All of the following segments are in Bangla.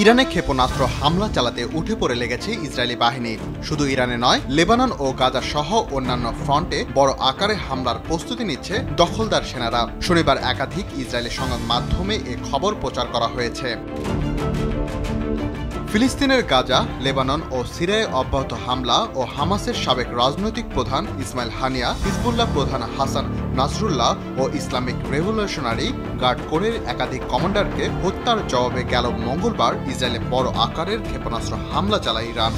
ইরানে ক্ষেপণাস্ত্র হামলা চালাতে উঠে পড়ে লেগেছে ইসরায়েলি বাহিনী। শুধু ইরানে নয়, লেবানন ও গাজা সহ অন্যান্য ফ্রন্টে বড় আকারে হামলার প্রস্তুতি নিচ্ছে দখলদার সেনারা। শনিবার একাধিক ইসরায়েলি সংবাদ মাধ্যমে এ খবর প্রচার করা হয়েছে। ফিলিস্তিনের গাজা, লেবানন ও সিরিয়ায় অব্যাহত হামলা ও হামাসের সাবেক রাজনৈতিক প্রধান ইসমাইল হানিয়া, হিজবুল্লাহ প্রধান হাসান নাসরুল্লাহ ও ইসলামিক রেভলিউশনারি গার্ড কোরের একাধিক কমান্ডারকে হত্যার জবাবে গেল মঙ্গলবার ইসরায়েলে বড় আকারের ক্ষেপণাস্ত্র হামলা চালায় ইরান।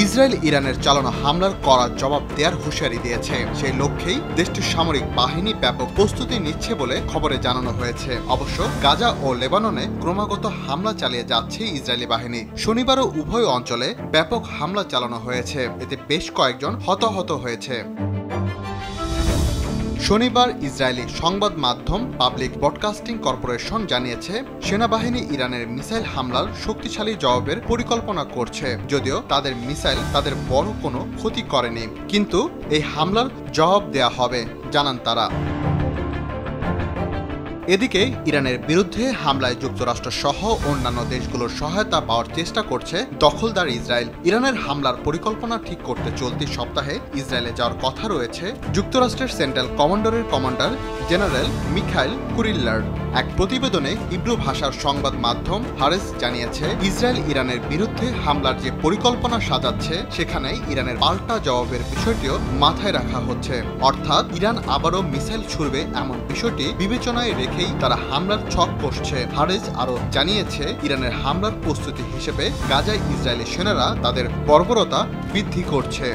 ইসরায়েল ইরানের চালানো হামলার কড়া জবাব দেওয়ার হুঁশিয়ারি দিয়েছে। সেই লক্ষ্যেই দেশটির সামরিক বাহিনী ব্যাপক প্রস্তুতি নিচ্ছে বলে খবরে জানানো হয়েছে। অবশ্য গাজা ও লেবাননে ক্রমাগত হামলা চালিয়ে যাচ্ছে ইসরায়েলি বাহিনী। শনিবারও উভয় অঞ্চলে ব্যাপক হামলা চালানো হয়েছে, এতে বেশ কয়েকজন হতাহত হয়েছে। শনিবার ইসরায়েলি সংবাদ মাধ্যম পাবলিক ব্রডকাস্টিং কর্পোরেশন জানিয়েছে, সেনাবাহিনী ইরানের মিসাইল হামলার শক্তিশালী জবাবের পরিকল্পনা করছে। যদিও তাদের মিসাইল তাদের বড় কোনো ক্ষতি করেনি, কিন্তু এই হামলার জবাব দেয়া হবে, জানান তারা। এদিকে ইরানের বিরুদ্ধে হামলায় যুক্তরাষ্ট্র সহ অন্যান্য দেশগুলোর সহায়তা পাওয়ার চেষ্টা করছে দখলদার ইসরায়েল। ইরানের হামলার পরিকল্পনা ঠিক করতে চলতি সপ্তাহে ইসরায়েলে যাওয়ার কথা রয়েছে যুক্তরাষ্ট্রের সেন্ট্রাল কমান্ডারের কমান্ডার জেনারেল মিখাইল কুরিল্লার। এক প্রতিবেদনে ইব্রু ভাষার সংবাদ মাধ্যম হারেস জানিয়েছে, ইসরায়েল ইরানের বিরুদ্ধে হামলার যে পরিকল্পনা সাজাচ্ছে, সেখানে ইরানের পাল্টা জবাবের বিষয়টিও মাথায় রাখা হচ্ছে। অর্থাৎ ইরান আবারও মিসাইল ছুড়বে এমন বিষয়টি বিবেচনায় রেখেই তারা হামলার ছক কষছে। হারেস আরও জানিয়েছে, ইরানের হামলার প্রস্তুতি হিসেবে গাজায় ইসরায়েলি সেনারা তাদের বর্বরতা বৃদ্ধি করছে।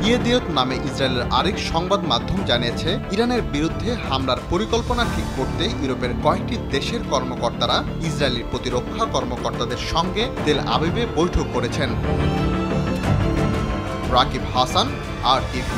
ইয়েদিয়ত নামে ইসরায়েলের আরেক সংবাদ মাধ্যম জানিয়েছে, ইরানের বিরুদ্ধে হামলার পরিকল্পনা ঠিক করতে ইউরোপের কয়েকটি দেশের কর্মকর্তারা ইসরায়েলি প্রতিরক্ষা কর্মকর্তাদের সঙ্গে তেল আবিবে বৈঠক করেছেন। রাকিব হাসান, RTV।